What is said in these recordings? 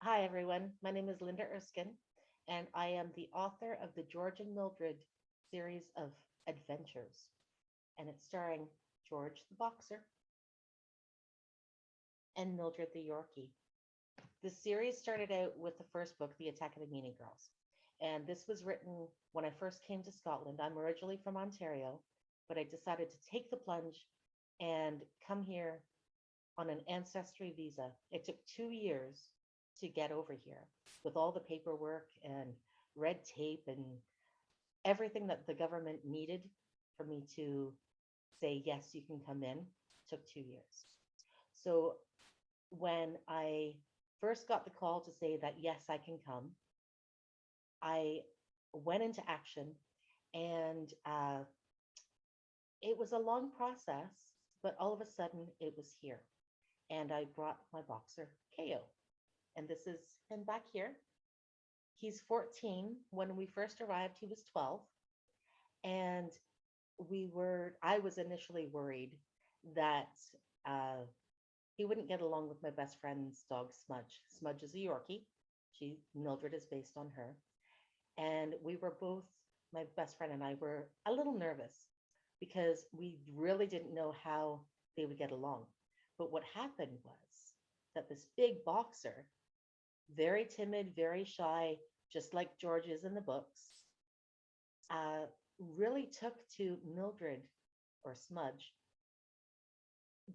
Hi, everyone. My name is Linda Erskine, and I am the author of the George and Mildred series of adventures. And it's starring George the Boxer and Mildred the Yorkie. The series started out with the first book, The Attack of the Meaning Girls. And this was written when I first came to Scotland. I'm originally from Ontario, but I decided to take the plunge and come here on an ancestry visa. It took 2 years to get over here with all the paperwork and red tape and everything that the government needed for me to say, yes, you can come in. Took 2 years. So when I first got the call to say that, yes, I can come, I went into action and it was a long process, but all of a sudden it was here. And I brought my boxer, KO. And this is him back here. He's 14. When we first arrived, he was 12. And I was initially worried that uh, he wouldn't get along with my best friend's dog, Smudge. Smudge is a Yorkie. Mildred is based on her. And we were both, my best friend and I were a little nervous because we really didn't know how they would get along. But what happened was that this big boxer, very timid, very shy, just like George is in the books, uh, really took to Mildred or Smudge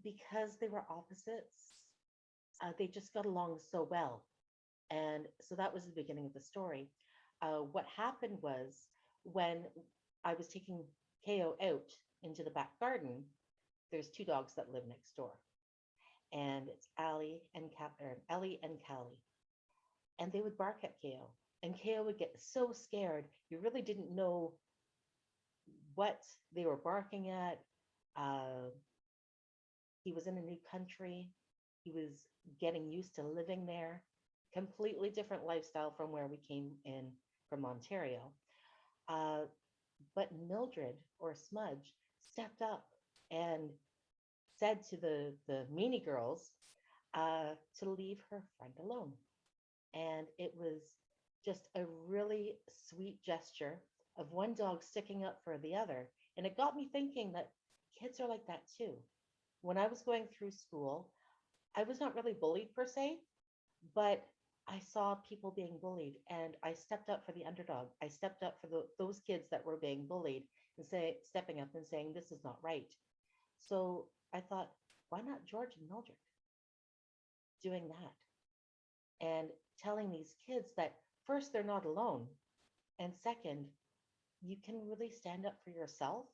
because they were opposites. They just got along so well. And so that was the beginning of the story. What happened was when I was taking KO out into the back garden, there's two dogs that live next door. And it's Ellie and Callie. And they would bark at KO. And KO would get so scared. You really didn't know what they were barking at. Uh, he was in a new country. He was getting used to living there. Completely different lifestyle from where we came in from Ontario. Uh, but Mildred or Smudge stepped up and said to the meanie girls to leave her friend alone. And it was just a really sweet gesture of one dog sticking up for the other. And it got me thinking that kids are like that too. When I was going through school, I was not really bullied per se, but I saw people being bullied and I stepped up for the underdog. I stepped up for those kids that were being bullied and stepping up and saying, this is not right. So I thought, why not George and Mildred doing that and telling these kids that first, they're not alone. And second, you can really stand up for yourself,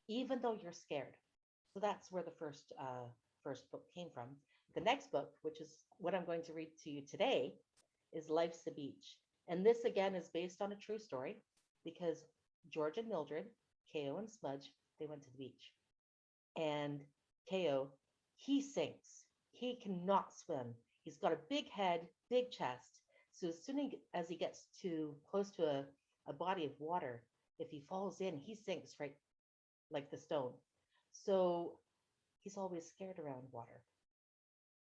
even though you're scared. So that's where the first book came from. The next book, which is what I'm going to read to you today, is Life's a Beach. And this again is based on a true story because George and Mildred, KO and Smudge, they went to the beach. And KO, he sinks. He cannot swim. He's got a big head, big chest. So as soon as he gets too close to a body of water, if he falls in, he sinks right like the stone. So he's always scared around water.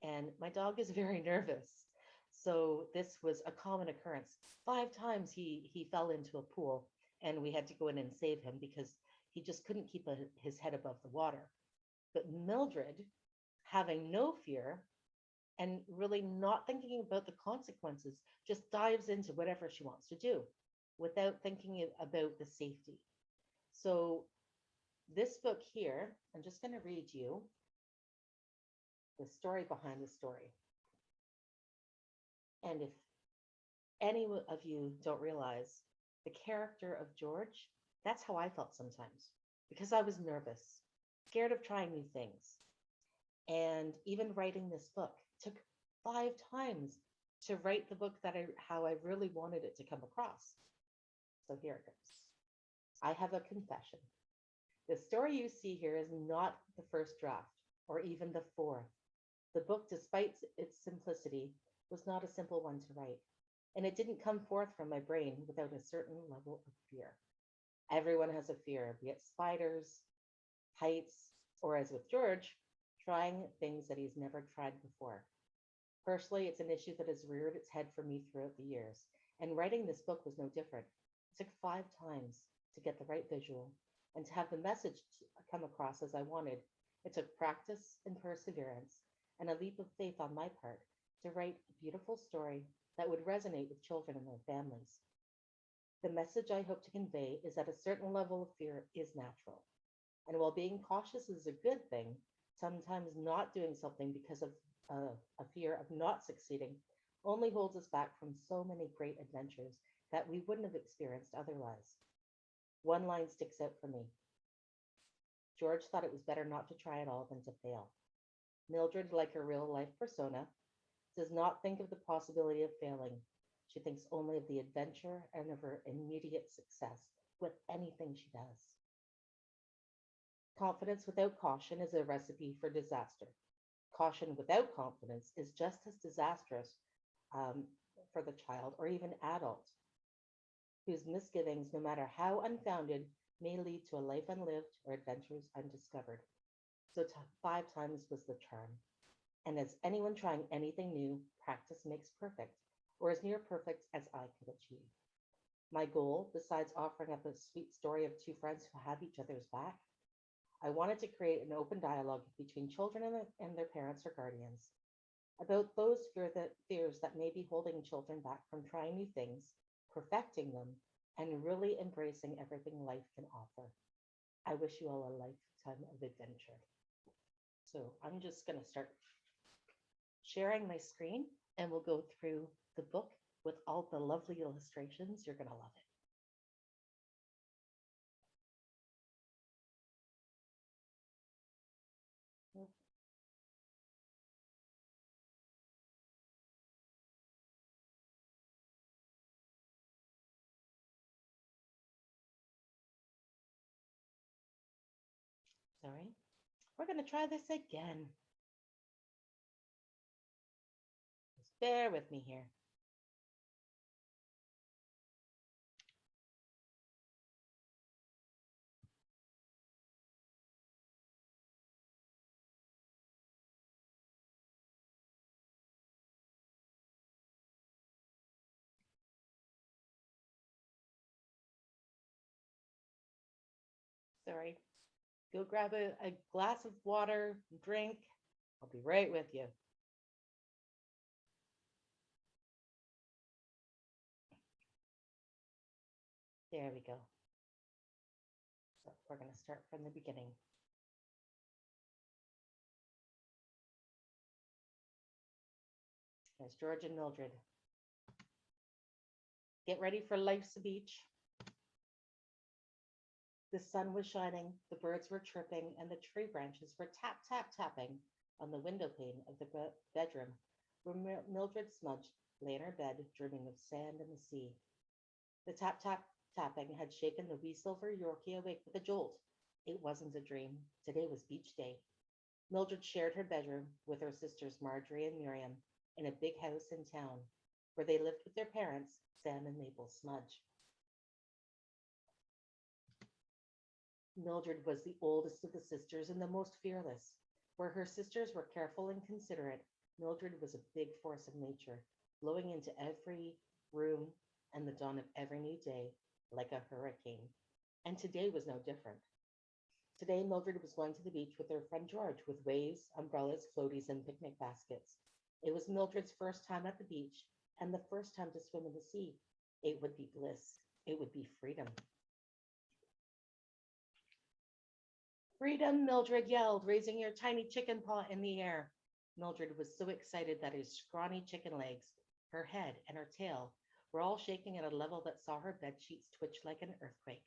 And my dog is very nervous. So this was a common occurrence. 5 times he fell into a pool and we had to go in and save him because he just couldn't keep his head above the water. But Mildred, having no fear and really not thinking about the consequences, just dives into whatever she wants to do without thinking about the safety. So this book here, I'm just going to read you the story behind the story. And if any of you don't realize the character of George, that's how I felt sometimes because I was nervous, scared of trying new things. And even writing this book took 5 times to write the book how I really wanted it to come across. So here it goes. I have a confession. The story you see here is not the first draft or even the fourth. The book, despite its simplicity, was not a simple one to write, and it didn't come forth from my brain without a certain level of fear. Everyone has a fear, be it spiders, heights, or as with George, trying things that he's never tried before. Personally, it's an issue that has reared its head for me throughout the years, and writing this book was no different. It took 5 times to get the right visual and to have the message come across as I wanted. It took practice and perseverance and a leap of faith on my part to write a beautiful story that would resonate with children and their families. The message I hope to convey is that a certain level of fear is natural. And while being cautious is a good thing, sometimes not doing something because of a fear of not succeeding only holds us back from so many great adventures that we wouldn't have experienced otherwise. One line sticks out for me. George thought it was better not to try at all than to fail. Mildred, like her real life persona, does not think of the possibility of failing. She thinks only of the adventure and of her immediate success with anything she does. Confidence without caution is a recipe for disaster. Caution without confidence is just as disastrous um, for the child or even adult, whose misgivings, no matter how unfounded, may lead to a life unlived or adventures undiscovered. So 5 times was the charm. And as anyone trying anything new, practice makes perfect, or as near perfect as I could achieve. My goal, besides offering up a sweet story of two friends who have each other's back, I wanted to create an open dialogue between children and their parents or guardians about those fears that may be holding children back from trying new things, perfecting them, and really embracing everything life can offer. I wish you all a lifetime of adventure. So I'm just going to start sharing my screen and we'll go through the book with all the lovely illustrations. You're going to love it. Sorry. We're going to try this again. Just bear with me here. Sorry. Go grab a glass of water, drink. I'll be right with you. There we go. So we're going to start from the beginning. There's George and Mildred. Get ready for life's beach. The sun was shining, the birds were chirping, and the tree branches were tap, tap, tapping on the window pane of the bedroom where Mildred Smudge lay in her bed, dreaming of sand and the sea. The tap, tap, tapping had shaken the wee silver Yorkie awake with a jolt. It wasn't a dream. Today was beach day. Mildred shared her bedroom with her sisters Marjorie and Miriam in a big house in town, where they lived with their parents, Sam and Mabel Smudge. Mildred was the oldest of the sisters and the most fearless. Where her sisters were careful and considerate, Mildred was a big force of nature, blowing into every room and the dawn of every new day like a hurricane. And today was no different. Today, Mildred was going to the beach with her friend George with waves, umbrellas, floaties, and picnic baskets. It was Mildred's first time at the beach and the first time to swim in the sea. It would be bliss. It would be freedom. Freedom, Mildred yelled, raising her tiny chicken paw in the air. Mildred was so excited that her scrawny chicken legs, her head, and her tail were all shaking at a level that saw her bed sheets twitch like an earthquake.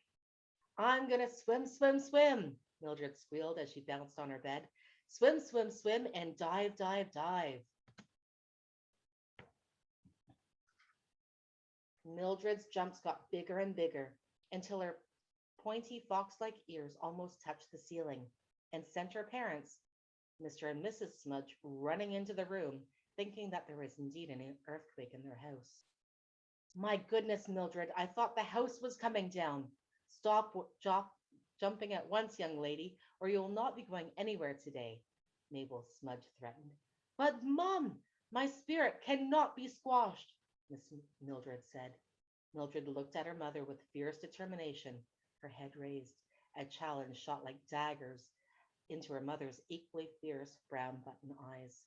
I'm going to swim, swim, swim, Mildred squealed as she bounced on her bed. Swim, swim, swim, and dive, dive, dive. Mildred's jumps got bigger and bigger until her pointy fox like ears almost touched the ceiling and sent her parents, Mr. and Mrs. Smudge, running into the room, thinking that there was indeed an earthquake in their house. My goodness, Mildred, I thought the house was coming down. Stop jumping at once, young lady, or you will not be going anywhere today, Mabel Smudge threatened. But, Mum, My spirit cannot be squashed, Miss Mildred said. Mildred looked at her mother with fierce determination, her head raised, a challenge shot like daggers into her mother's equally fierce brown button eyes.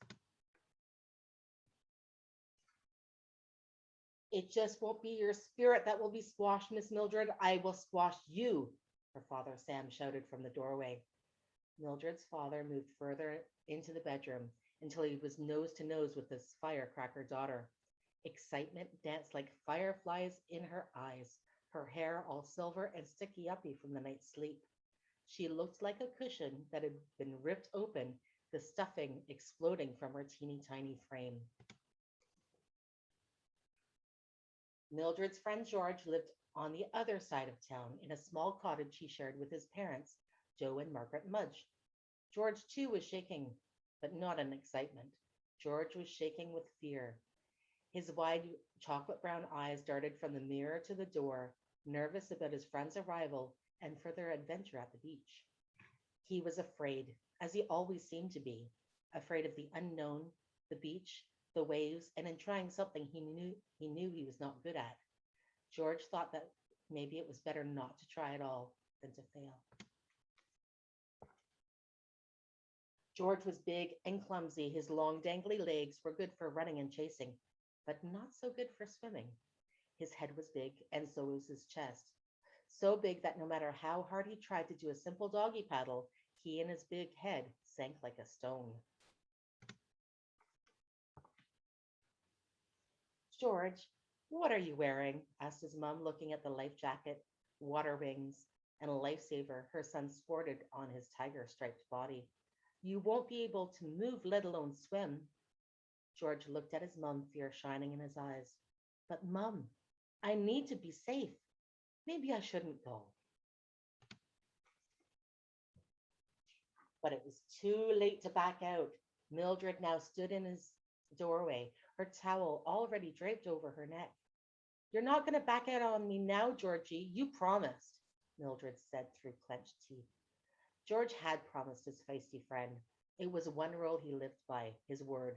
It just won't be your spirit that will be squashed, Miss Mildred. I will squash you, her father Sam shouted from the doorway. Mildred's father moved further into the bedroom until he was nose to nose with his firecracker daughter. Excitement danced like fireflies in her eyes, her hair all silver and sticky uppy from the night's sleep. She looked like a cushion that had been ripped open, the stuffing exploding from her teeny tiny frame. Mildred's friend George lived on the other side of town in a small cottage he shared with his parents, Joe and Margaret Mudge. George, too, was shaking, but not in excitement. George was shaking with fear. His wide chocolate brown eyes darted from the mirror to the door, nervous about his friend's arrival and further adventure at the beach. He was afraid, as he always seemed to be, afraid of the unknown, the beach, the waves, and in trying something he knew he was not good at. George thought that maybe it was better not to try at all than to fail. George was big and clumsy. His long, dangly legs were good for running and chasing, but not so good for swimming. His head was big, and so was his chest. So big that no matter how hard he tried to do a simple doggy paddle, he and his big head sank like a stone. George, what are you wearing? Asked his mom, looking at the life jacket, water wings, and a lifesaver her son sported on his tiger striped body. You won't be able to move, let alone swim. George looked at his mum, fear shining in his eyes. But, Mum, I need to be safe. Maybe I shouldn't go. But it was too late to back out. Mildred now stood in his doorway, her towel already draped over her neck. You're not going to back out on me now, Georgie. You promised, Mildred said through clenched teeth. George had promised his feisty friend. It was one rule he lived by, his word.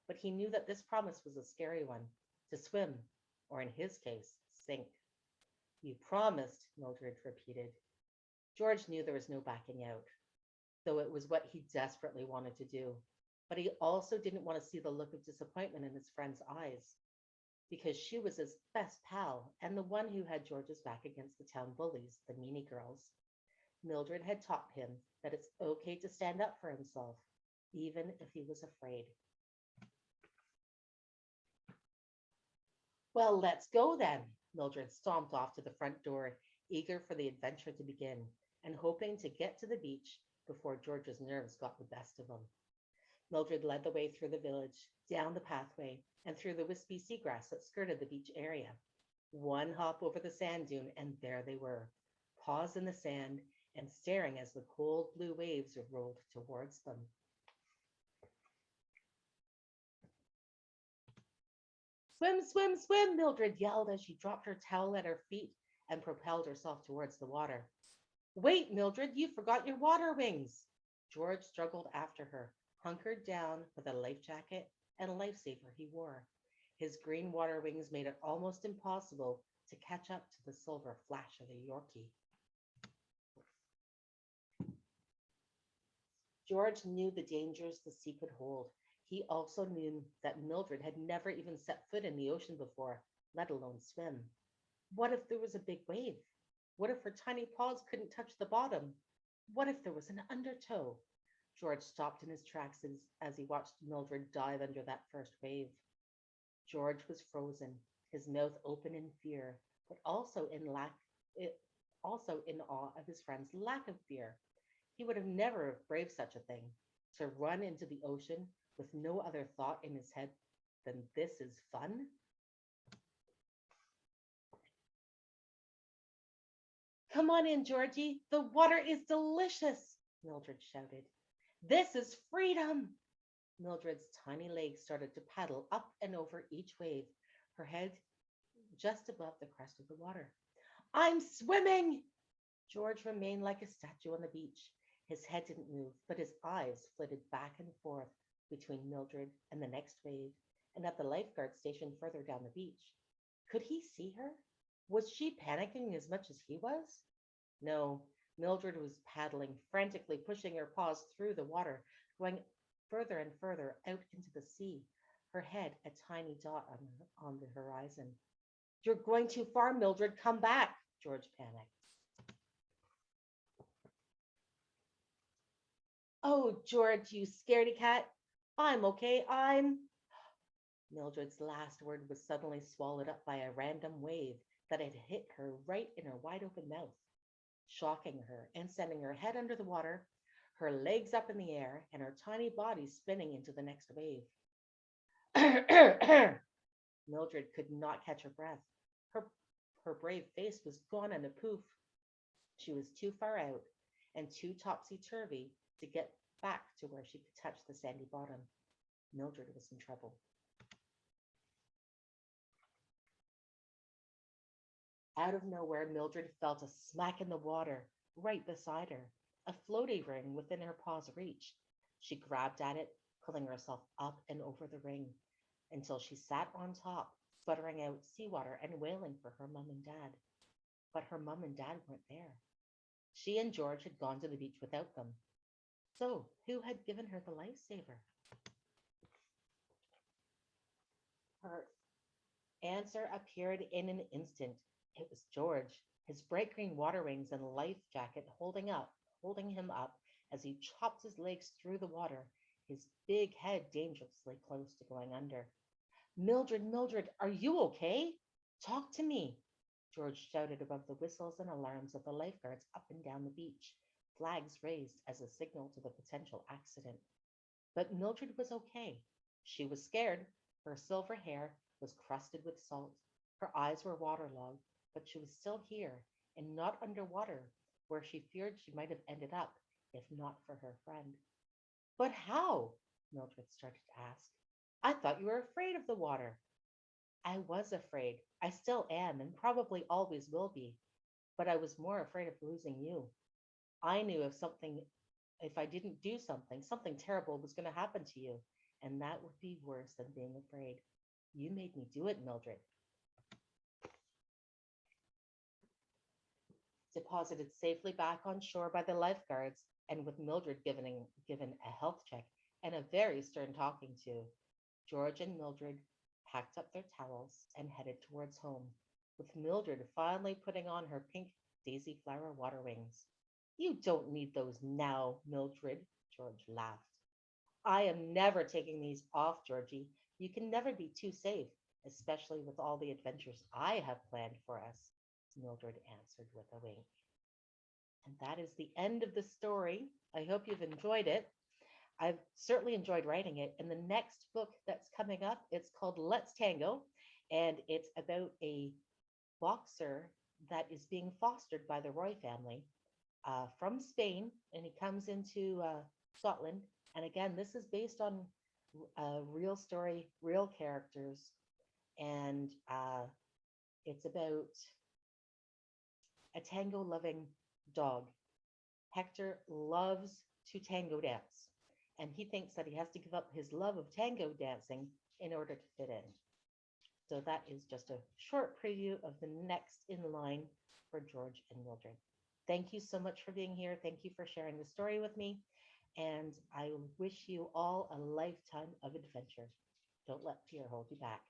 But he knew that this promise was a scary one, to swim, or in his case, sink. You promised, Mildred repeated. George knew there was no backing out, though it was what he desperately wanted to do. But he also didn't want to see the look of disappointment in his friend's eyes, because she was his best pal and the one who had George's back against the town bullies, the meanie girls. Mildred had taught him that it's okay to stand up for himself, even if he was afraid. Well, let's go then. Mildred stomped off to the front door, eager for the adventure to begin, and hoping to get to the beach before George's nerves got the best of him. Mildred led the way through the village, down the pathway, and through the wispy seagrass that skirted the beach area. One hop over the sand dune, and there they were, paws in the sand and staring as the cold blue waves rolled towards them. Swim, swim, swim, Mildred yelled as she dropped her towel at her feet and propelled herself towards the water. Wait, Mildred, you forgot your water wings. George struggled after her, hunkered down with a life jacket and lifesaver he wore. His green water wings made it almost impossible to catch up to the silver flash of a Yorkie. George knew the dangers the sea could hold. He also knew that Mildred had never even set foot in the ocean before, let alone swim. What if there was a big wave? What if her tiny paws couldn't touch the bottom? What if there was an undertow? George stopped in his tracks as he watched Mildred dive under that first wave. George was frozen, his mouth open in fear, but also in awe of his friend's lack of fear. He would have never braved such a thing, to run into the ocean with no other thought in his head than this is fun. Come on in, Georgie. The water is delicious, Mildred shouted. This is freedom. Mildred's tiny legs started to paddle up and over each wave, her head just above the crest of the water. I'm swimming! George remained like a statue on the beach. His head didn't move, but his eyes flitted back and forth between Mildred and the next wave, and at the lifeguard station further down the beach. Could he see her? Was she panicking as much as he was? No, Mildred was paddling, frantically pushing her paws through the water, going further and further out into the sea, her head a tiny dot on the horizon. You're going too far, Mildred. Come back, George panicked. Oh, George, you scaredy cat. I'm okay. Mildred's last word was suddenly swallowed up by a random wave that had hit her right in her wide open mouth, shocking her and sending her head under the water, her legs up in the air, and her tiny body spinning into the next wave. Mildred could not catch her breath. Her, her brave face was gone in a poof. She was too far out and too topsy turvy to get back to where she could touch the sandy bottom. Mildred was in trouble. Out of nowhere, Mildred felt a smack in the water right beside her, a floaty ring within her paw's reach. She grabbed at it, pulling herself up and over the ring until she sat on top, sputtering out seawater and wailing for her mum and dad. But her mum and dad weren't there. She and George had gone to the beach without them. So, who had given her the lifesaver? Her answer appeared in an instant. It was George, his bright green water wings and life jacket holding him up as he chopped his legs through the water, his big head dangerously close to going under. Mildred, Mildred, are you okay? Talk to me, George shouted above the whistles and alarms of the lifeguards up and down the beach, flags raised as a signal to the potential accident. But Mildred was okay. She was scared. Her silver hair was crusted with salt. Her eyes were waterlogged, but she was still here and not underwater, where she feared she might have ended up if not for her friend. But how? Mildred started to ask. I thought you were afraid of the water. I was afraid. I still am and probably always will be. But I was more afraid of losing you. I knew if I didn't do something, something terrible was going to happen to you. And that would be worse than being afraid. You made me do it, Mildred. Deposited safely back on shore by the lifeguards, and with Mildred given a health check and a very stern talking to, George and Mildred packed up their towels and headed towards home, with Mildred finally putting on her pink daisy flower water wings. You don't need those now, Mildred, George laughed. I am never taking these off, Georgie. You can never be too safe, especially with all the adventures I have planned for us, Mildred answered with a wink. And that is the end of the story. I hope you've enjoyed it. I've certainly enjoyed writing it. And the next book that's coming up, it's called Let's Tango, and it's about a boxer that is being fostered by the Roy family from Spain, and he comes into Scotland. And again, this is based on a real story, real characters, and it's about a tango loving dog. Hector loves to tango dance, and he thinks that he has to give up his love of tango dancing in order to fit in. So that is just a short preview of the next in line for George and Mildred. Thank you so much for being here. Thank you for sharing the story with me. And I wish you all a lifetime of adventure. Don't let fear hold you back.